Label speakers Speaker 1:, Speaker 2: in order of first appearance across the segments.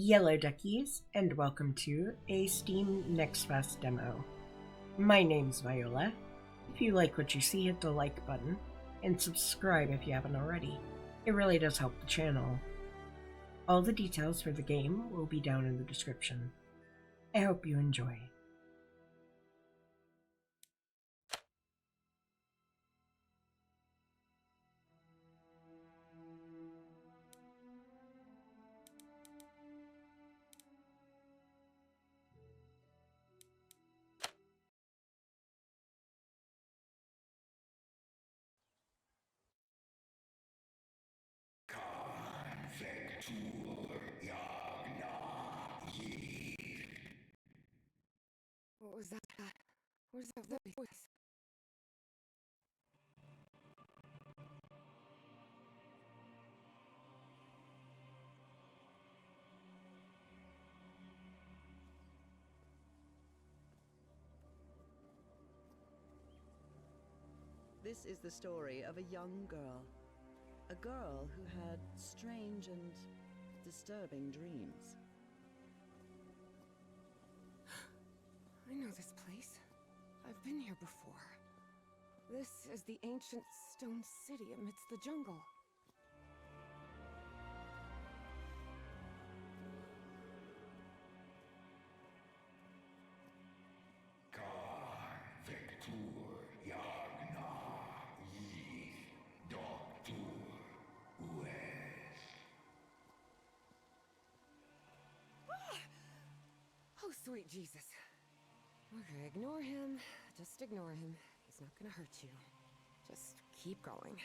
Speaker 1: Yellow duckies, and welcome to a Steam Next Fest demo. My name's Viola. If you like what you see, hit the like button, and subscribe if you haven't already. It really does help the channel. All the details for the game will be down in the description. I hope you enjoy.
Speaker 2: What was that? Where's that voice?
Speaker 3: This is the story of a young girl. A girl who had strange and disturbing dreams.
Speaker 2: I know this place. I've been here before. This is the ancient stone city amidst the jungle. Oh, sweet Jesus. Okay, ignore him. Just ignore him. He's not gonna hurt you. Just keep going.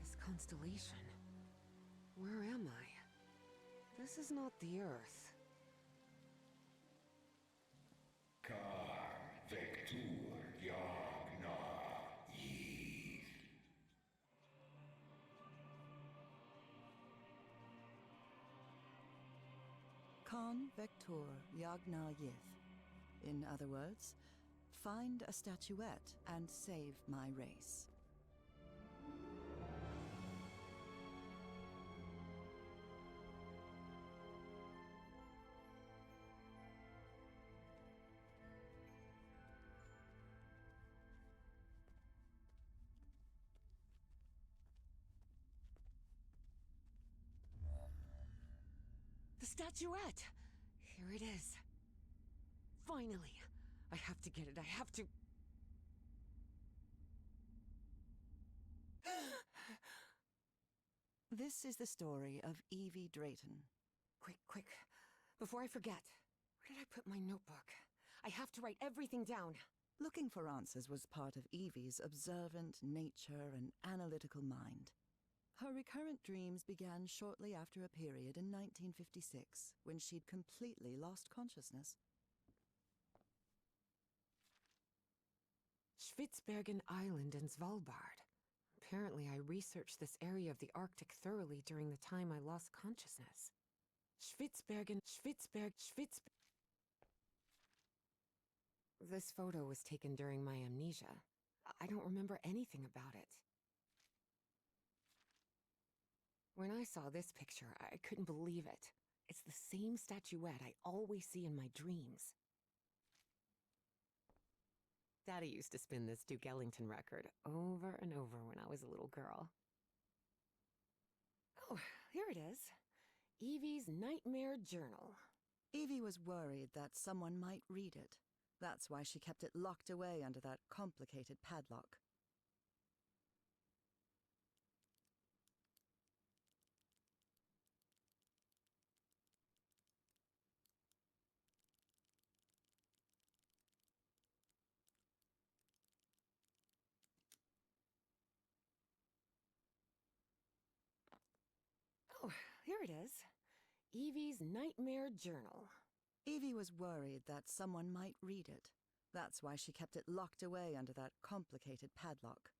Speaker 2: This constellation. Where am I? This is not the Earth.
Speaker 3: Con Vector Yagna Yith. In other words, find a statuette and save my race.
Speaker 2: The statuette! Here it is. Finally! I have to get it. I have to...
Speaker 3: This is the story of Evie Drayton.
Speaker 2: Quick. Before I forget. Where did I put my notebook? I have to write everything down.
Speaker 3: Looking for answers was part of Evie's observant nature and analytical mind. Her recurrent dreams began shortly after a period in 1956 when she'd completely lost consciousness.
Speaker 2: Spitsbergen Island and Svalbard. Apparently, I researched this area of the Arctic thoroughly during the time I lost consciousness. This photo was taken during my amnesia. I don't remember anything about it. When I saw this picture, I couldn't believe it. It's the same statuette I always see in my dreams. Daddy used to spin this Duke Ellington record over and over when I was a little girl. Oh, here it is. Evie's Nightmare Journal.
Speaker 3: Evie was worried that someone might read it. That's why she kept it locked away under that complicated padlock.
Speaker 2: Oh, here it is. Evie's Nightmare Journal.
Speaker 3: Evie was worried that someone might read it. That's why she kept it locked away under that complicated padlock.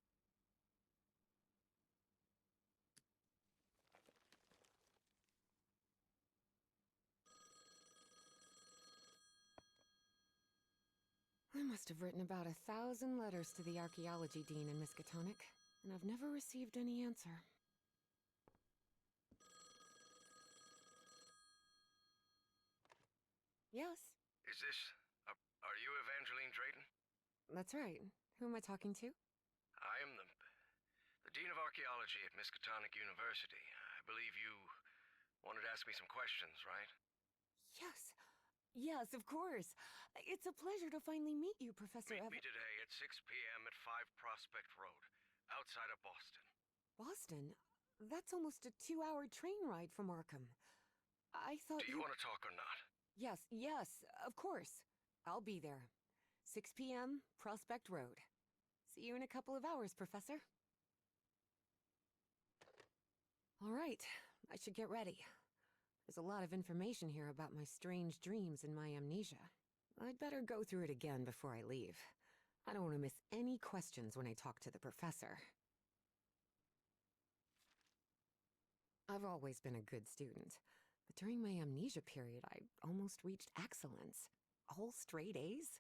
Speaker 2: I must have written about 1,000 letters to the archaeology dean in Miskatonic, and I've never received any answer. Yes,
Speaker 4: Is this... are you Evangeline Drayton?
Speaker 2: that's right. Who am I talking to?
Speaker 4: I am the Dean of Archaeology at Miskatonic University. I believe you wanted to ask me some questions, right?
Speaker 2: Yes. Yes, of course. It's a pleasure to finally meet you, Professor
Speaker 4: Meet me today at 6 p.m. at 5 Prospect Road, outside of Boston.
Speaker 2: Boston? That's almost a 2-hour train ride from Arkham. I thought
Speaker 4: Do you want to talk or not?
Speaker 2: Yes, yes, of course. I'll be there. 6 p.m., Prospect Road. See you in a couple of hours, Professor. All right, I should get ready. There's a lot of information here about my strange dreams and my amnesia. I'd better go through it again before I leave. I don't want to miss any questions when I talk to the professor. I've always been a good student, but during my amnesia period, I almost reached excellence. All straight A's?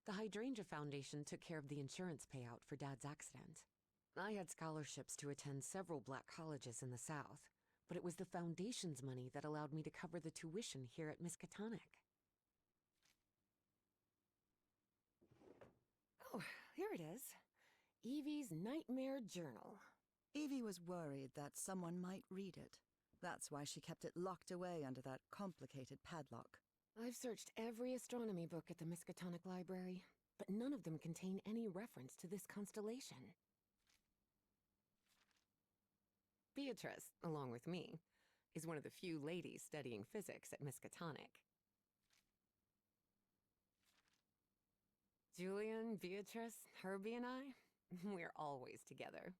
Speaker 2: The Hydrangea Foundation took care of the insurance payout for Dad's accident. I had scholarships to attend several black colleges in the South, but it was the Foundation's money that allowed me to cover the tuition here at Miskatonic. Oh, here it is. Evie's Nightmare Journal.
Speaker 3: Evie was worried that someone might read it. That's why she kept it locked away under that complicated padlock.
Speaker 2: I've searched every astronomy book at the Miskatonic Library, but none of them contain any reference to this constellation. Beatrice, along with me, is one of the few ladies studying physics at Miskatonic. Julian, Beatrice, Herbie, and I, we're always together.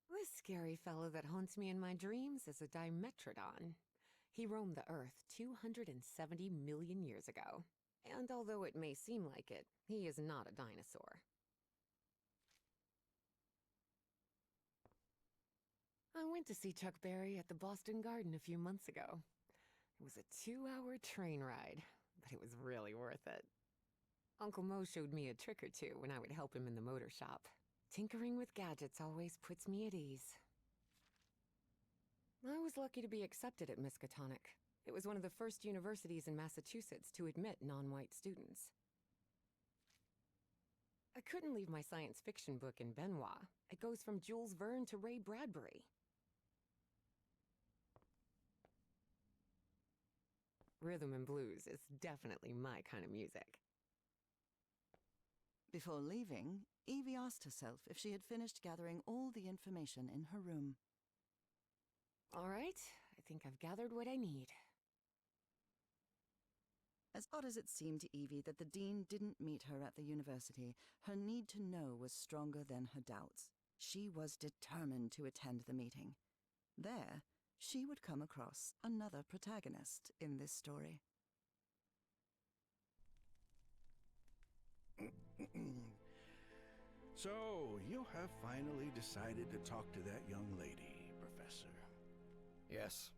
Speaker 2: This scary fellow that haunts me in my dreams is a Dimetrodon. He roamed the Earth 270 million years ago. And although it may seem like it, he is not a dinosaur. I went to see Chuck Berry at the Boston Garden a few months ago. It was a 2-hour train ride, but it was really worth it. Uncle Mo showed me a trick or two when I would help him in the motor shop. Tinkering with gadgets always puts me at ease. I was lucky to be accepted at Miskatonic. It was one of the first universities in Massachusetts to admit non-white students. I couldn't leave my science fiction book in Benoit. It goes from Jules Verne to Ray Bradbury. Rhythm and blues is definitely my kind of music.
Speaker 3: Before leaving, Evie asked herself if she had finished gathering all the information in her room.
Speaker 2: All right, I think I've gathered what I need.
Speaker 3: As odd as it seemed to Evie that the dean didn't meet her at the university, her need to know was stronger than her doubts. She was determined to attend the meeting. There, she would come across another protagonist in this story.
Speaker 5: So, you have finally decided to talk to that young lady, Professor.
Speaker 4: Yes.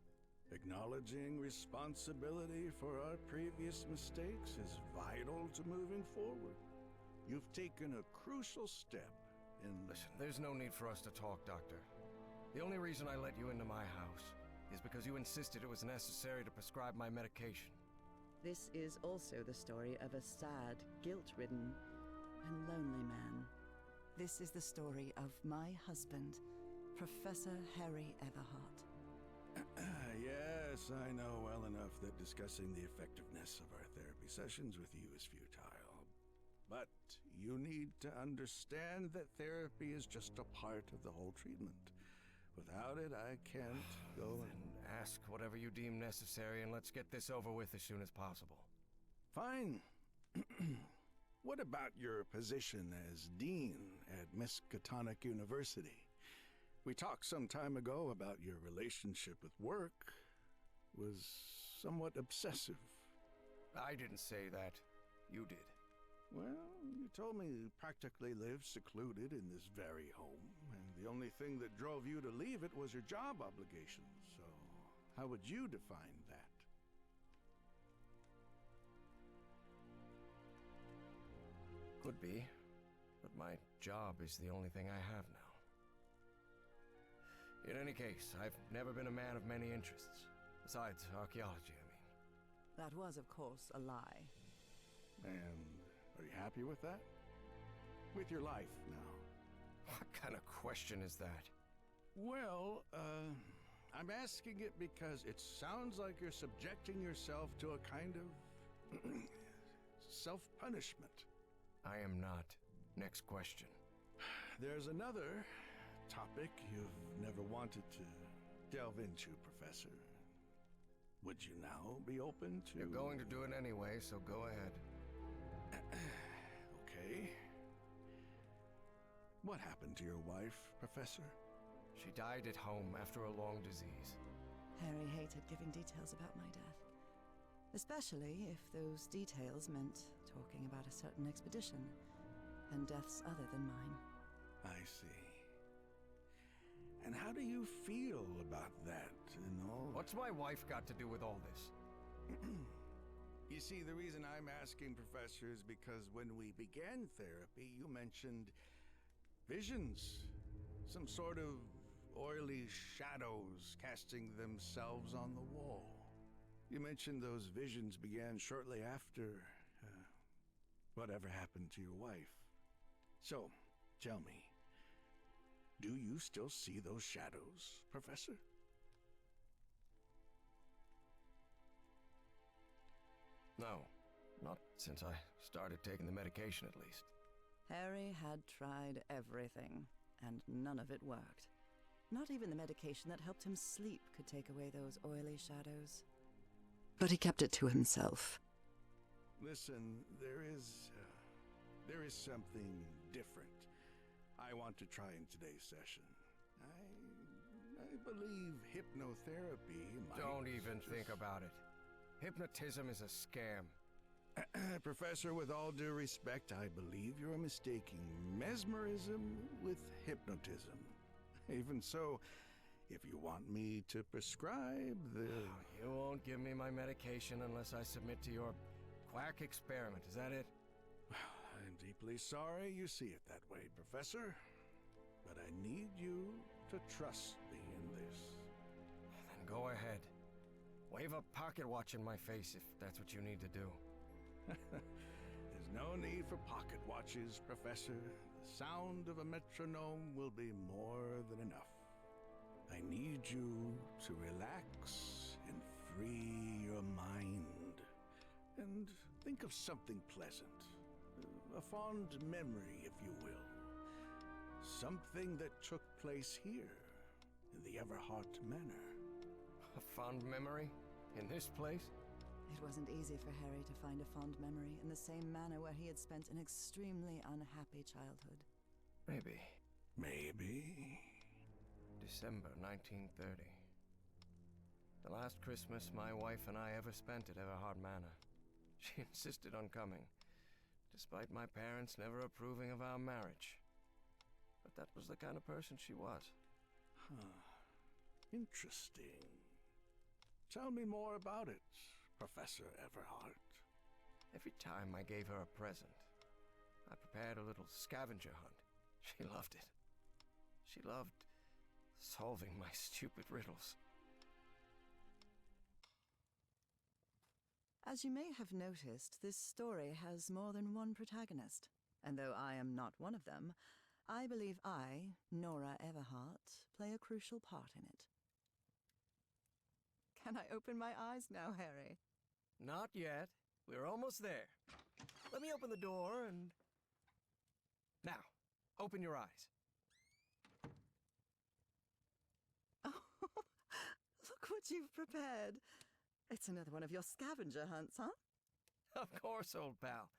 Speaker 5: Acknowledging responsibility for our previous mistakes is vital to moving forward. You've taken a crucial step in...
Speaker 4: Listen, there's no need for us to talk, Doctor. The only reason I let you into my house is because you insisted it was necessary to prescribe my medication.
Speaker 3: This is also the story of a sad, guilt-ridden, and lonely man. This is the story of my husband, Professor Harry Everhart.
Speaker 5: Yes, I know well enough that discussing the effectiveness of our therapy sessions with you is futile. But you need to understand that therapy is just a part of the whole treatment. Without it, I can't go and...
Speaker 4: Then ask whatever you deem necessary and let's get this over with as soon as possible.
Speaker 5: Fine. What about your position as dean at Miskatonic University? We talked some time ago about your relationship with work was somewhat obsessive.
Speaker 4: I didn't say that. You did.
Speaker 5: Well, you told me you practically lived secluded in this very home, and the only thing that drove you to leave it was your job obligations. So, how would you define that?
Speaker 4: Could be, but my job is the only thing I have now. In any case, I've never been a man of many interests. Besides archaeology, I mean.
Speaker 3: That was, of course, a lie.
Speaker 5: And are you happy with that? With your life now?
Speaker 4: What kind of question is that?
Speaker 5: Well, I'm asking it because it sounds like you're subjecting yourself to a kind of self-punishment.
Speaker 4: I am not. Next question.
Speaker 5: There's another topic you've never wanted to delve into, Professor. Would you now be open to...
Speaker 4: You're going to do it anyway, so go ahead.
Speaker 5: Okay. What happened to your wife, Professor?
Speaker 4: She died at home after a long disease.
Speaker 3: Harry hated giving details about my death. Especially if those details meant talking about a certain expedition, and deaths other than mine.
Speaker 5: I see. And how do you feel about that and all?
Speaker 4: What's my wife got to do with all this?
Speaker 5: You see, the reason I'm asking, Professor, is because when we began therapy, you mentioned visions. Some sort of oily shadows casting themselves on the wall. You mentioned those visions began shortly after whatever happened to your wife. So, tell me, do you still see those shadows, Professor?
Speaker 4: No, not since I started taking the medication, at least.
Speaker 3: Harry had tried everything, and none of it worked. Not even the medication that helped him sleep could take away those oily shadows. But he kept it to himself.
Speaker 5: Listen, there is something different I want to try in today's session. I believe hypnotherapy might...
Speaker 4: Don't even think about it. Hypnotism is a scam.
Speaker 5: Professor, with all due respect, I believe you're mistaking mesmerism with hypnotism. Even so, if you want me to prescribe the...
Speaker 4: You won't give me my medication unless I submit to your quack experiment, is that it?
Speaker 5: I'm deeply sorry you see it that way, Professor. But I need you to trust me in this.
Speaker 4: Then go ahead. Wave a pocket watch in my face if that's what you need to do.
Speaker 5: There's no need for pocket watches, Professor. The sound of a metronome will be more than enough. I need you to relax and free your mind. And think of something pleasant. A fond memory, if you will. Something that took place here, in the Everhart Manor.
Speaker 4: A fond memory? In this place?
Speaker 3: It wasn't easy for Harry to find a fond memory in the same manor where he had spent an extremely unhappy childhood.
Speaker 4: Maybe.
Speaker 5: Maybe.
Speaker 4: December 1930. The last Christmas my wife and I ever spent at Everhart Manor. She insisted on coming, despite my parents never approving of our marriage. But that was the kind of person she was.
Speaker 5: Huh. Interesting. Tell me more about it, Professor Everhart.
Speaker 4: Every time I gave her a present, I prepared a little scavenger hunt. She loved it. She loved solving my stupid riddles.
Speaker 3: As you may have noticed, this story has more than one protagonist. And though I am not one of them, I believe I, Nora Everhart, play a crucial part in it. Can I open my eyes now, Harry?
Speaker 4: Not yet. We're almost there. Let me open the door and... Now, open your eyes.
Speaker 3: Oh, look what you've prepared. It's another one of your scavenger hunts, huh?
Speaker 4: Of course, old pal.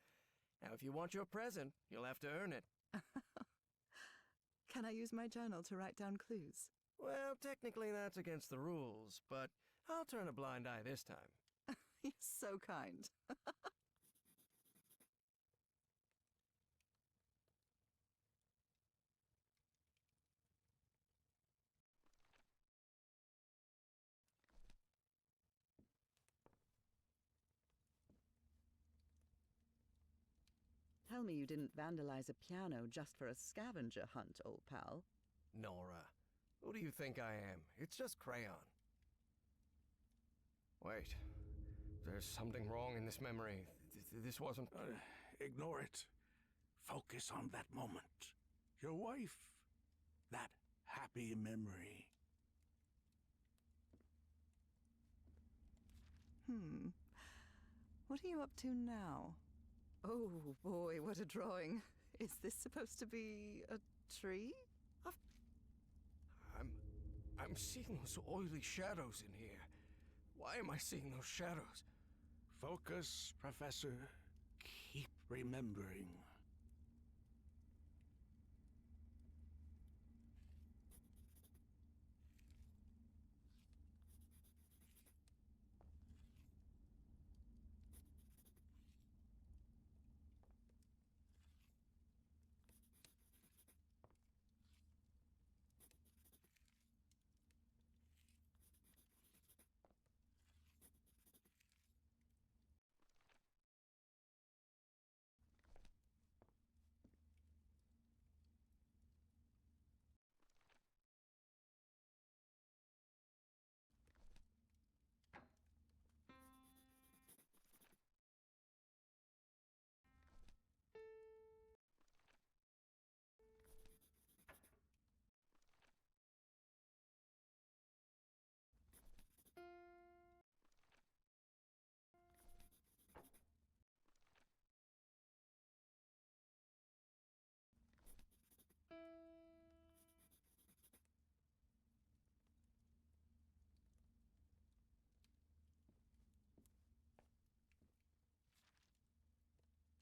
Speaker 4: Now, if you want your present, you'll have to earn it.
Speaker 3: Can I use my journal to write down clues?
Speaker 4: Well, technically that's against the rules, but I'll turn a blind eye this time.
Speaker 3: You're so kind. tell me you didn't vandalize a piano just for a scavenger hunt, old pal.
Speaker 4: Nora, who do you think I am? It's just crayon. Wait. There's something wrong in this memory. This wasn't...
Speaker 5: Ignore it. Focus on that moment. Your wife. That happy memory.
Speaker 3: What are you up to now? Oh boy, what a drawing. Is this supposed to be a tree?
Speaker 4: I'm seeing those oily shadows in here. Why am I seeing those shadows?
Speaker 5: Focus, Professor. Keep remembering.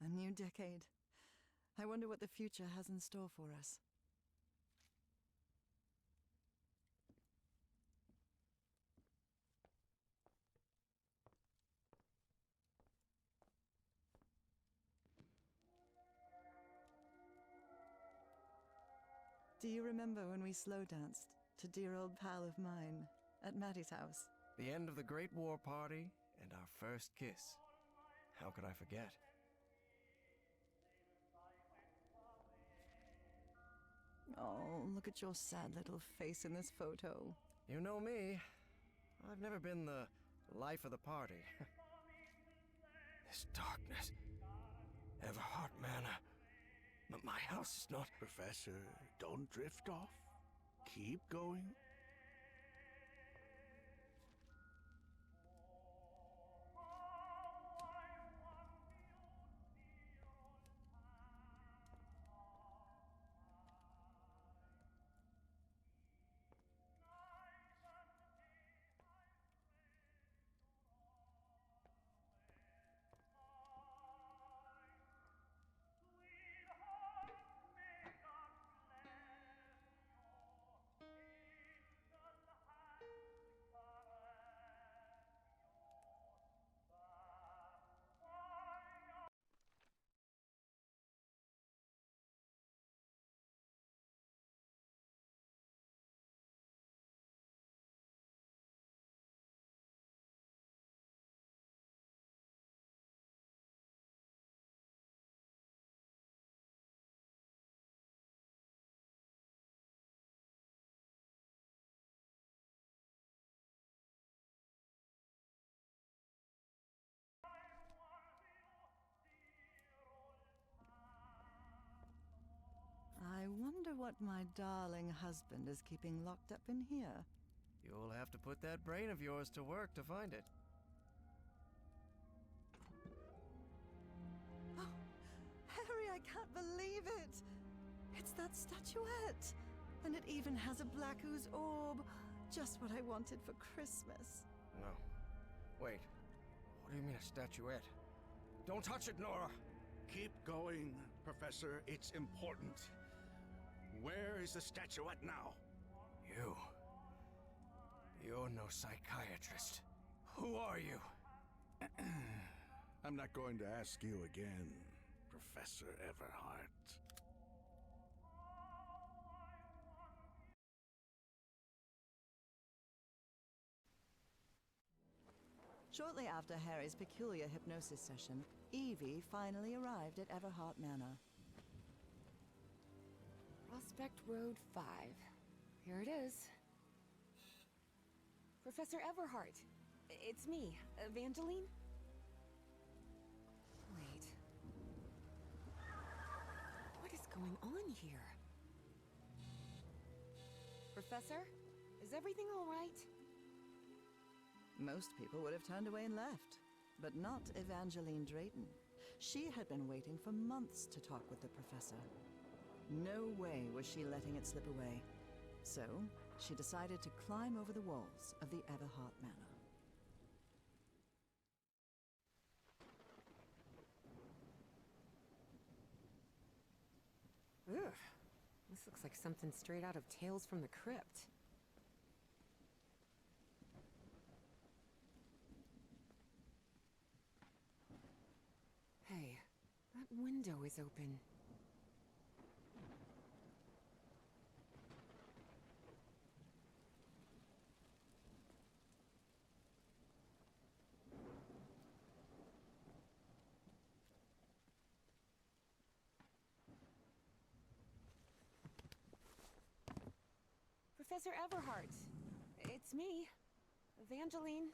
Speaker 3: A new decade. I wonder what the future has in store for us. Do you remember when we slow danced to dear old pal of mine at Maddie's house?
Speaker 4: The end of the Great War Party and our first kiss. How could I forget?
Speaker 3: Oh, look at your sad little face in this photo.
Speaker 4: You know me. I've never been the life of the party. This darkness. Everhart Manor. But my house is not...
Speaker 5: Professor, don't drift off. Keep going.
Speaker 3: I wonder what my darling husband is keeping locked up in here.
Speaker 4: You'll have to put that brain of yours to work to find it.
Speaker 3: Oh, Harry, I can't believe it! It's that statuette! And it even has a black ooze orb. Just what I wanted for Christmas.
Speaker 4: No. Wait. What do you mean a statuette? Don't touch it, Nora!
Speaker 5: Keep going, Professor. It's important. Where is the statuette now?
Speaker 4: You. You're no psychiatrist. Who are you?
Speaker 5: I'm not going to ask you again, Professor Everhart.
Speaker 3: Shortly after Harry's peculiar hypnosis session, Evie finally arrived at Everhart Manor.
Speaker 2: Prospect Road 5. Here it is. Professor Everhart. It's me, Evangeline? Wait. What is going on here? Professor? Is everything all right?
Speaker 3: Most people would have turned away and left, but not Evangeline Drayton. She had been waiting for months to talk with the professor. No way was she letting it slip away. So, she decided to climb over the walls of the Everhart Manor.
Speaker 2: Ugh. This looks like something straight out of Tales from the Crypt. Hey, that window is open. Professor Everhart. It's me, Evangeline.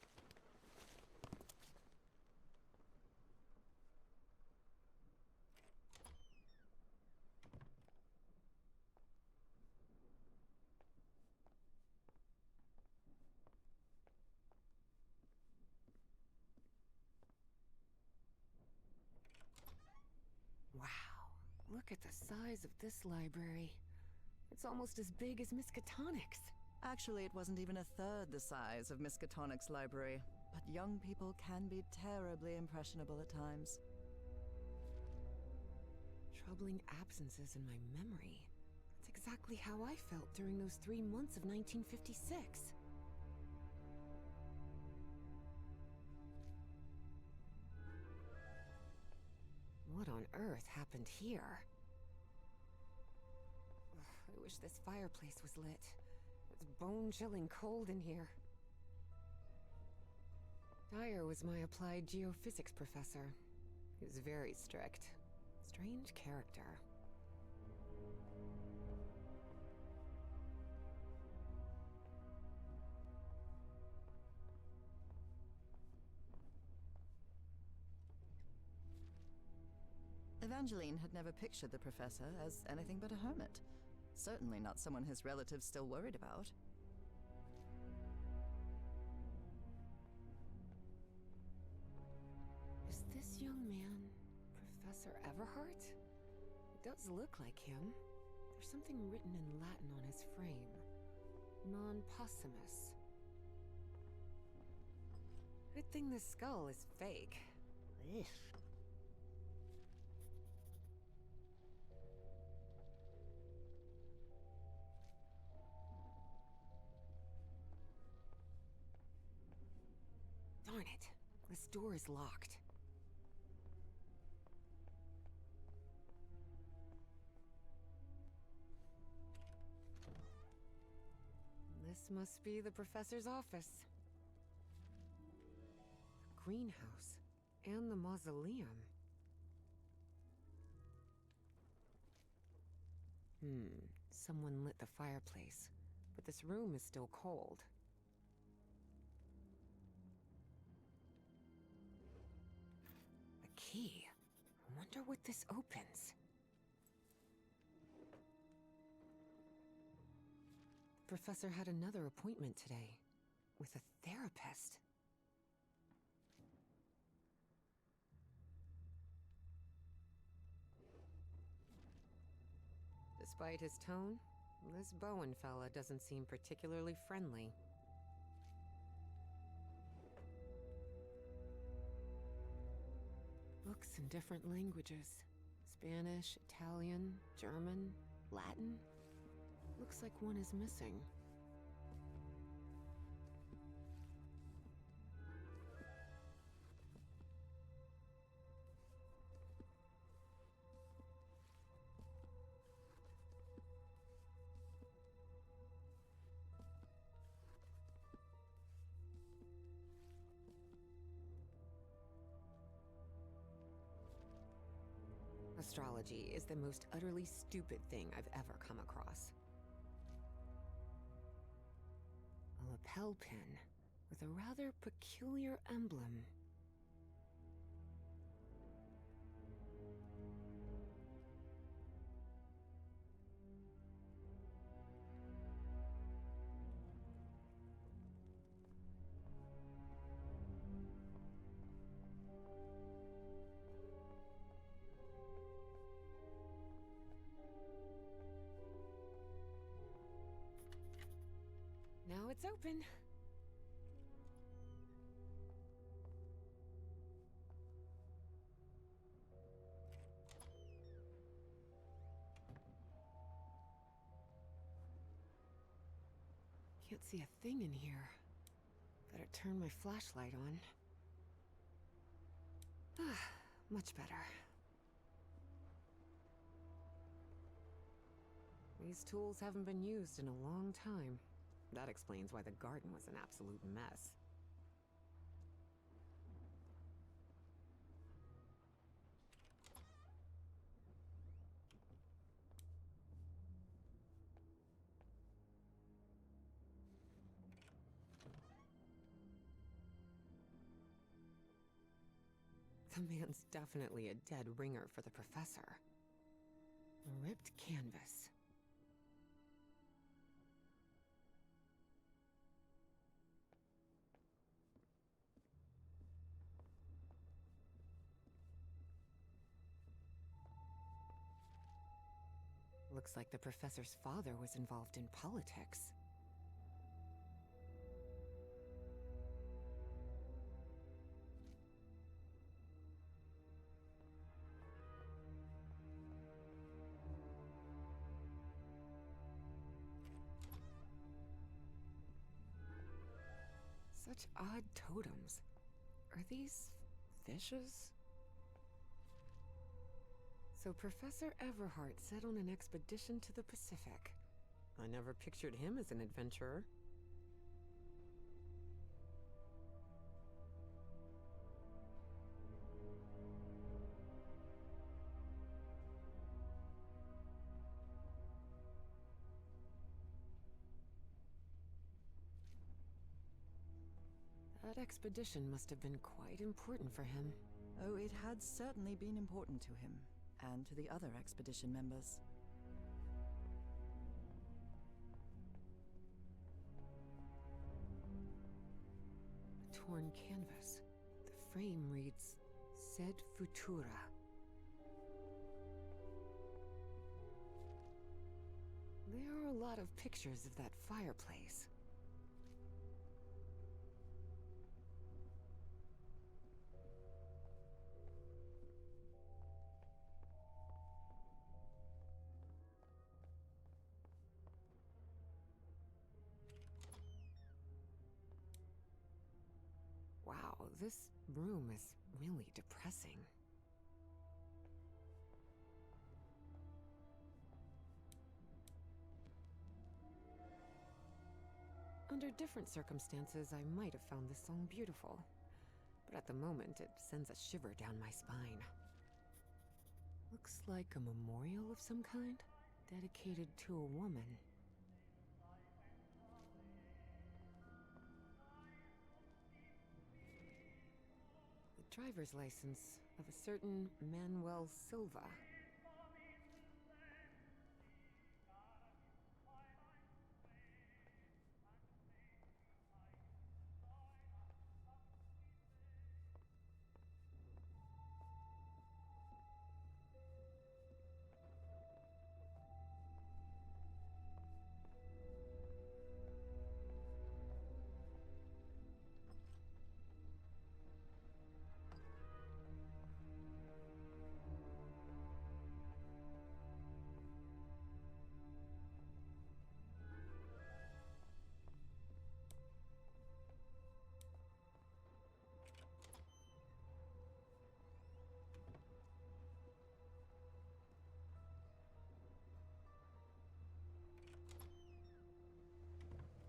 Speaker 2: Wow, look at the size of this library. It's almost as big as Miskatonic's.
Speaker 3: Actually, it wasn't even a third the size of Miskatonic's library, but young people can be terribly impressionable at times.
Speaker 2: Troubling absences in my memory. That's exactly how I felt during those 3 months of 1956. What on earth happened here? Ugh, I wish this fireplace was lit. It's bone-chilling cold in here. Dyer was my applied geophysics professor. He was very strict. Strange character.
Speaker 3: Evangeline had never pictured the professor as anything but a hermit. Certainly not someone his relatives still worried about.
Speaker 2: Is this young man Professor Everhart? It does look like him. There's something written in Latin on his frame. Non possumus. Good thing the skull is fake. Ugh. Darn it. This door is locked. This must be the professor's office. The greenhouse and the mausoleum. Someone lit the fireplace, but this room is still cold. A key. I wonder what this opens. The professor had another appointment today, with a therapist. Despite his tone, this Bowen fella doesn't seem particularly friendly. Books in different languages. Spanish, Italian, German, Latin. Looks like one is missing. astrology is the most utterly stupid thing I've ever come across. A lapel pin with a rather peculiar emblem. Now it's open. Can't see a thing in here. Better turn my flashlight on. Ah, much better. These tools haven't been used in a long time. That explains why the garden was an absolute mess. The man's definitely a dead ringer for the professor. A ripped canvas. Looks like the professor's father was involved in politics. Such odd totems. Are these fishes? So Professor Everhart set on an expedition to the Pacific. I never pictured him as an adventurer. That expedition must have been quite important for him.
Speaker 3: Oh, it had certainly been important to him, and to the other expedition members.
Speaker 2: A torn canvas. The frame reads, Sed Futura. There are a lot of pictures of that fireplace. Wow, this room is really depressing. Under different circumstances, I might have found this song beautiful. But at the moment, it sends a shiver down my spine. Looks like a memorial of some kind, dedicated to a woman. The driver's license of a certain Manuel Silva.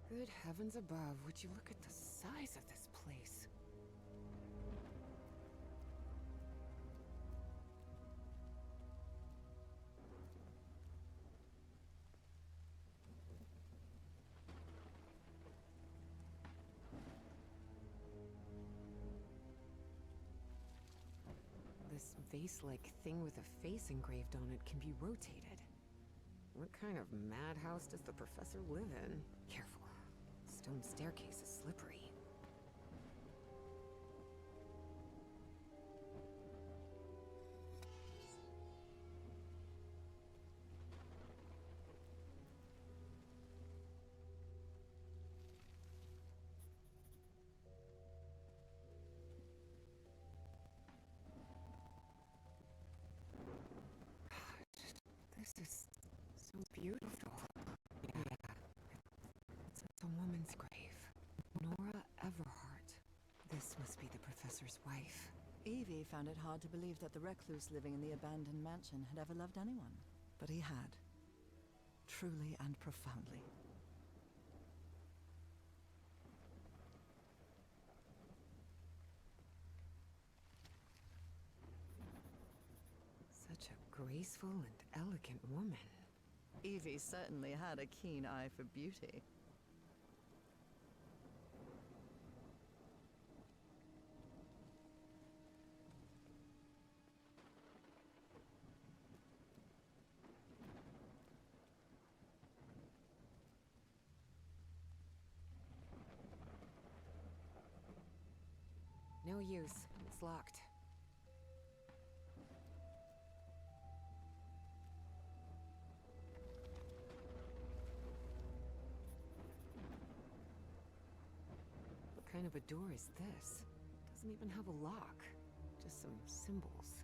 Speaker 2: Good heavens above, would you look at the size of this place? face-like thing with a face engraved on it can be rotated. What kind of madhouse does the professor live in? Careful. Stone staircase is slippery. This is so beautiful. Yeah, it's a woman's grave. Nora Everhart. This must be the professor's wife.
Speaker 3: Evie found it hard to believe that the recluse living in the abandoned mansion had ever loved anyone. But he had. Truly and profoundly.
Speaker 2: Such a graceful and elegant woman.
Speaker 3: Evie certainly had a keen eye for beauty.
Speaker 2: No use. It's locked. What kind of a door is this? Doesn't even have a lock. Just some symbols.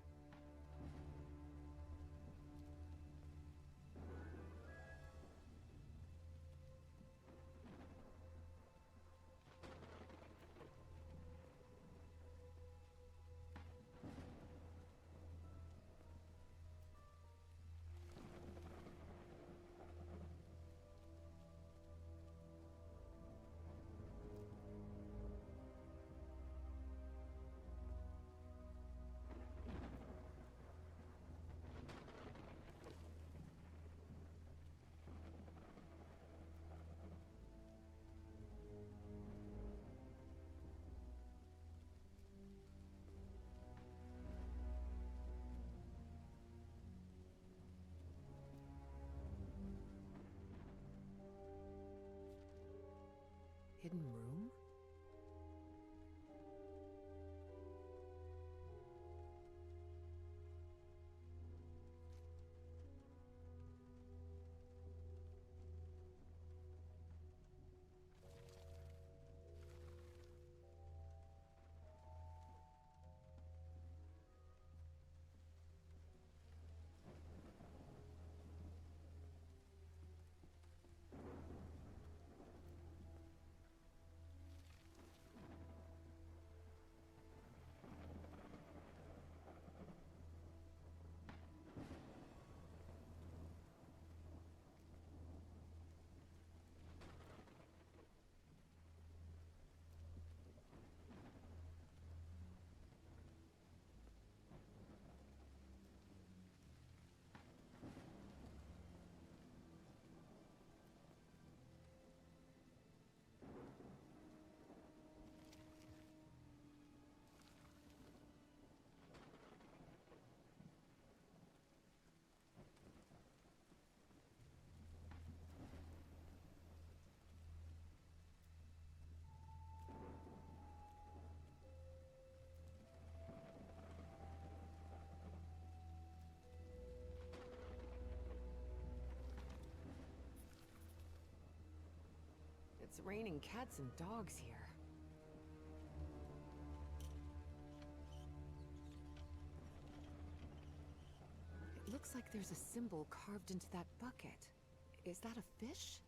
Speaker 2: Hidden room? It's raining cats and dogs here. It looks like there's a symbol carved into that bucket. Is that a fish?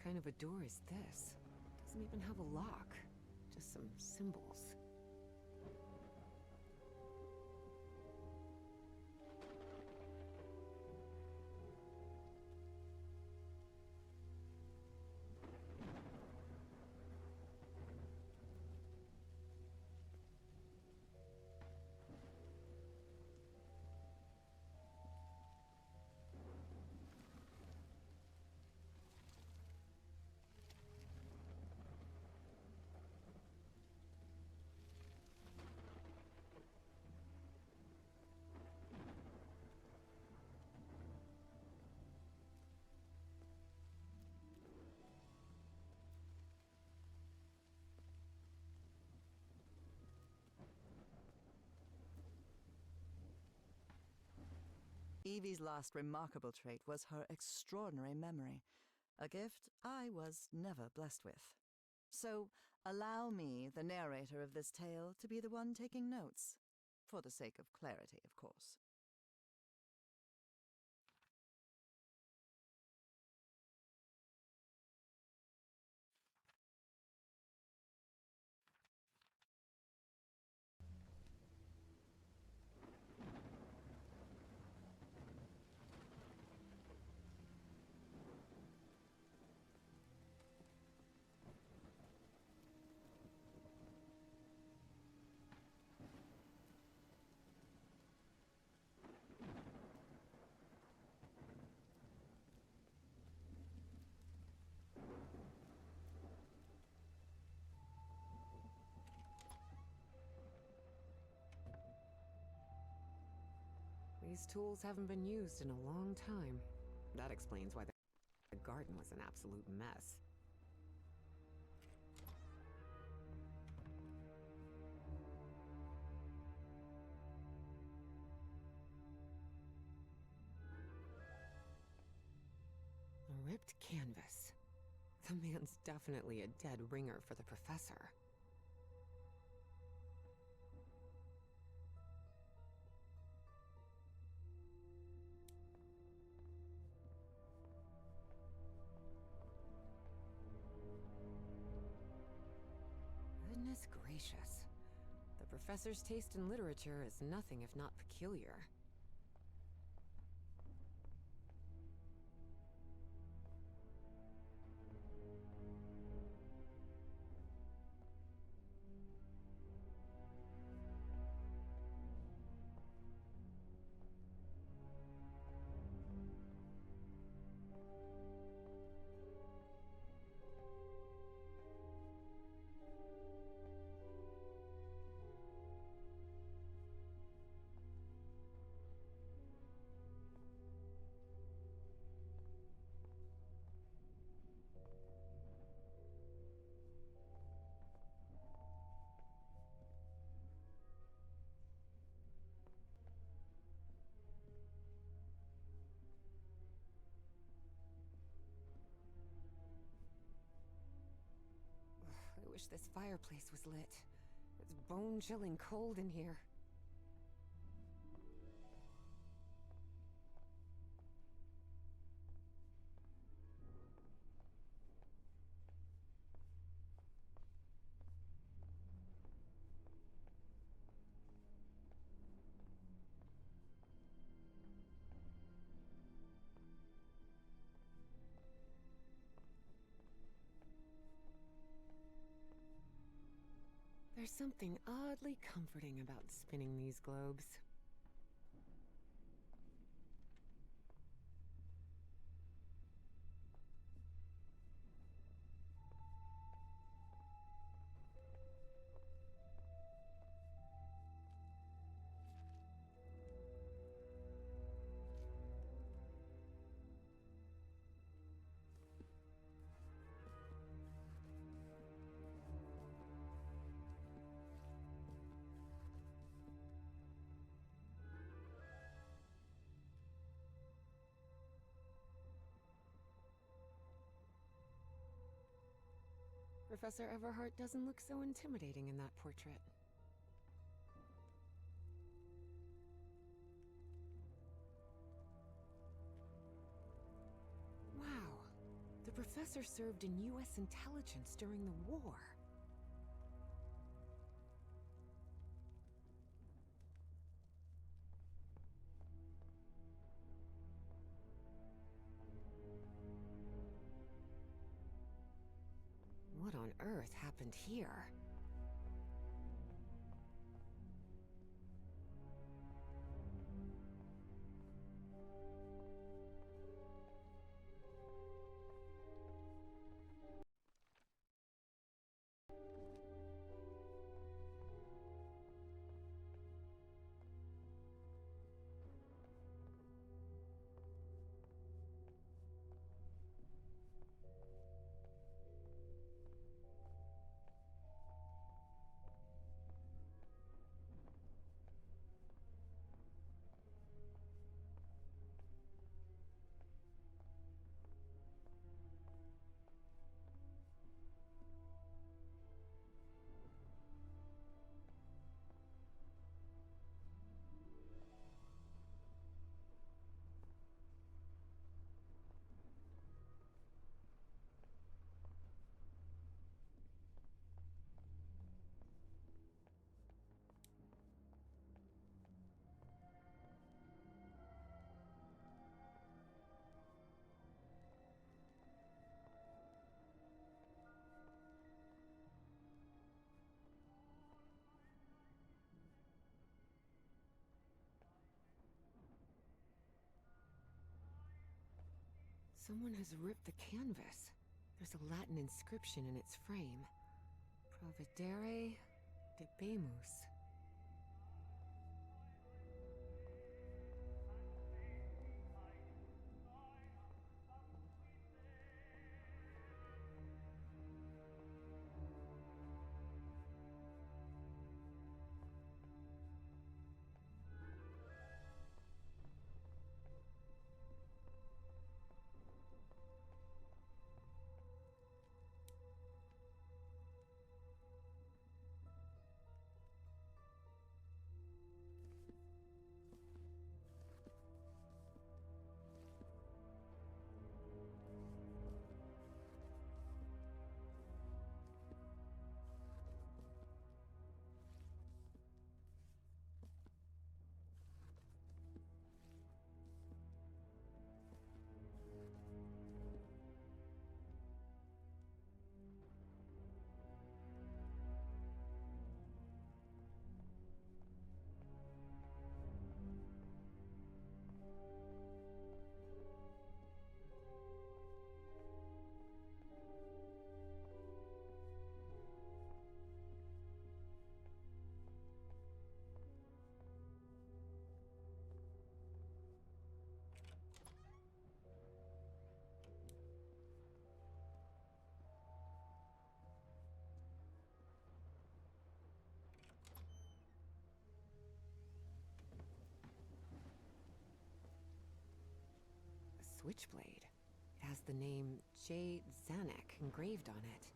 Speaker 2: kind of a door is this? Doesn't even have a lock. Just some symbols.
Speaker 3: Evie's last remarkable trait was her extraordinary memory, a gift I was never blessed with. So, allow me, the narrator of this tale, to be the one taking notes. For the sake of clarity, of course.
Speaker 2: These tools haven't been used in a long time. That explains why the garden was an absolute mess. A ripped canvas. The man's definitely a dead ringer for the professor. Goodness gracious. The professor's taste in literature is nothing if not peculiar. I wish this fireplace was lit. It's bone-chilling cold in here. There's something oddly comforting about spinning these globes. Professor Everhart doesn't look so intimidating in that portrait. Wow, the professor served in U.S. intelligence during the war. What on earth happened here? Someone has ripped the canvas. There's a Latin inscription in its frame. Providere debemus. Switchblade. It has the name J. Zanuck engraved on it.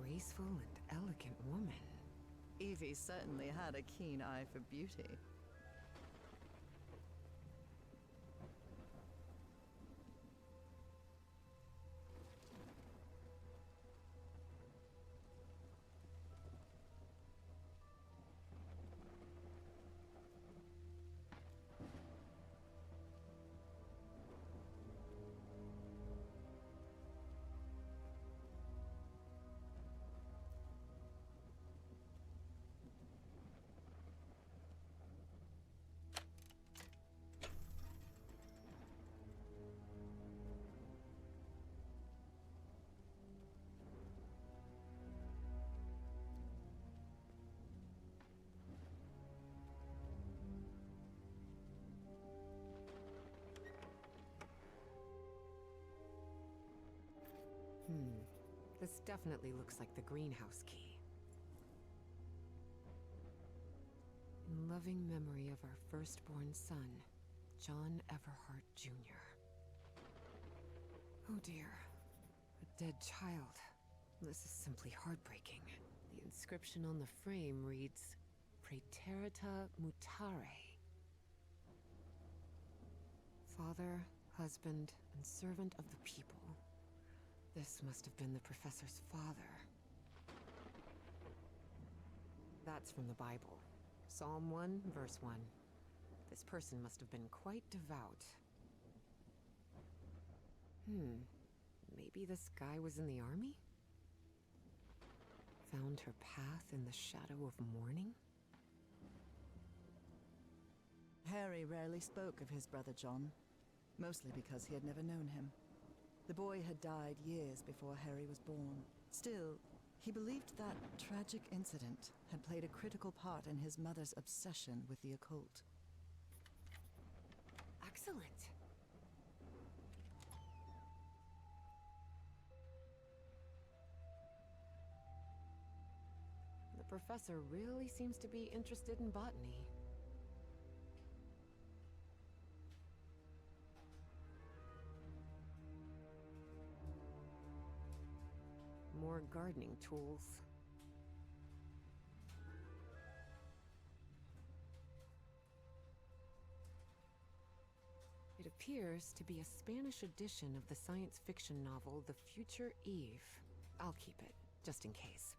Speaker 2: graceful and elegant woman.
Speaker 3: Evie certainly had a keen eye for beauty.
Speaker 2: This definitely looks like the greenhouse key. In loving memory of our firstborn son, John Everhart Jr. Oh dear. A dead child. This is simply heartbreaking. The inscription on the frame reads, Praeterita mutare. Father, husband, and servant of the people. This must have been the professor's father. That's from the Bible. Psalm 1, verse 1. This person must have been quite devout. Maybe this guy was in the army? Found her path in the shadow of mourning?
Speaker 3: Harry rarely spoke of his brother John, mostly because he had never known him. The boy had died years before Harry was born. Still, he believed that tragic incident had played a critical part in his mother's obsession with the occult.
Speaker 2: Excellent. The professor really seems to be interested in botany. More gardening tools. It appears to be a Spanish edition of the science fiction novel The Future Eve. I'll keep it, just in case.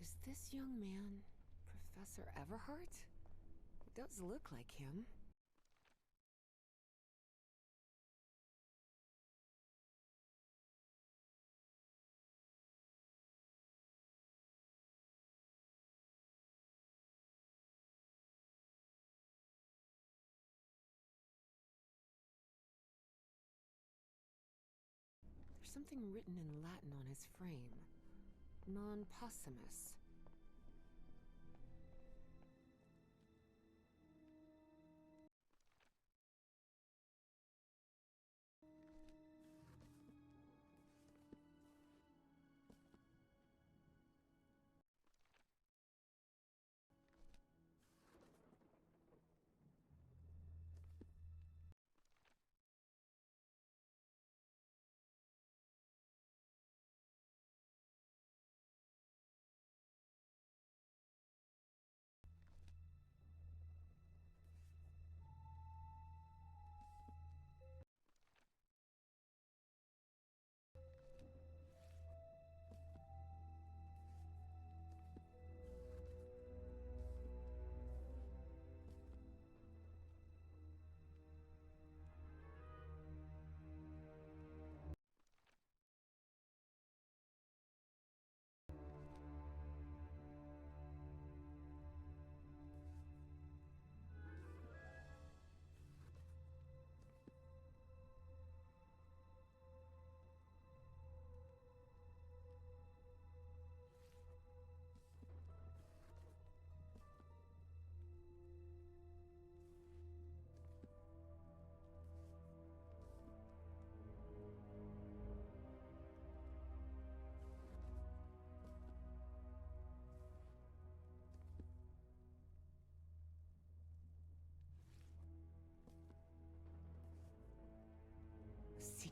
Speaker 2: Is this young man Professor Everhart? It does look like him. There's something written in Latin on his frame. Non possumus.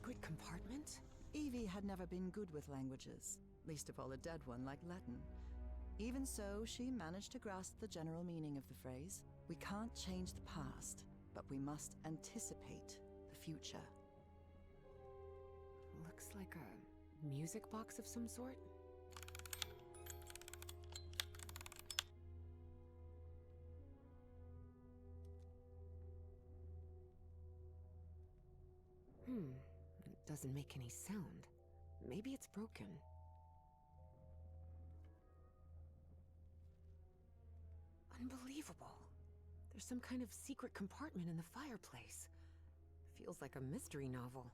Speaker 2: secret compartment?
Speaker 3: Evie had never been good with languages, least of all a dead one like Latin. Even so, she managed to grasp the general meaning of the phrase. We can't change the past, but we must anticipate the future.
Speaker 2: Looks like a music box of some sort. It doesn't make any sound. Maybe it's broken. Unbelievable. There's some kind of secret compartment in the fireplace. Feels like a mystery novel.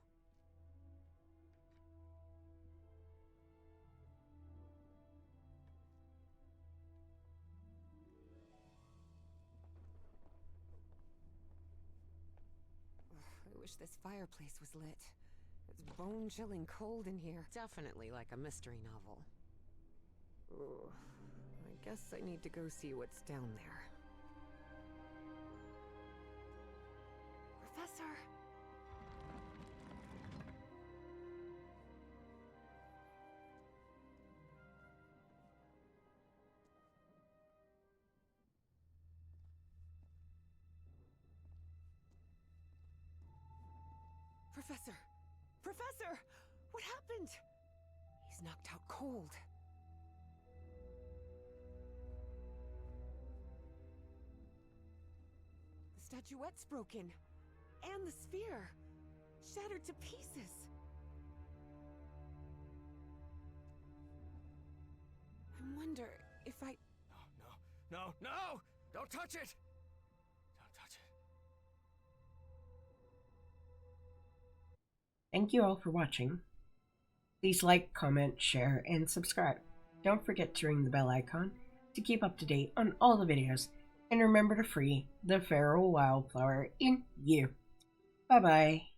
Speaker 2: I wish this fireplace was lit. It's bone-chilling cold in here. Definitely like a mystery novel. Ooh, I guess I need to go see what's down there. Professor! Professor! Professor! What happened? He's knocked out cold. The statuette's broken. And the sphere. Shattered to pieces. I wonder if I...
Speaker 4: No! Don't touch it! Don't touch it.
Speaker 1: Thank you all for watching. Please like, comment, share, and subscribe. Don't forget to ring the bell icon to keep up to date on all the videos, and remember to free the feral wildflower in you. Bye-bye.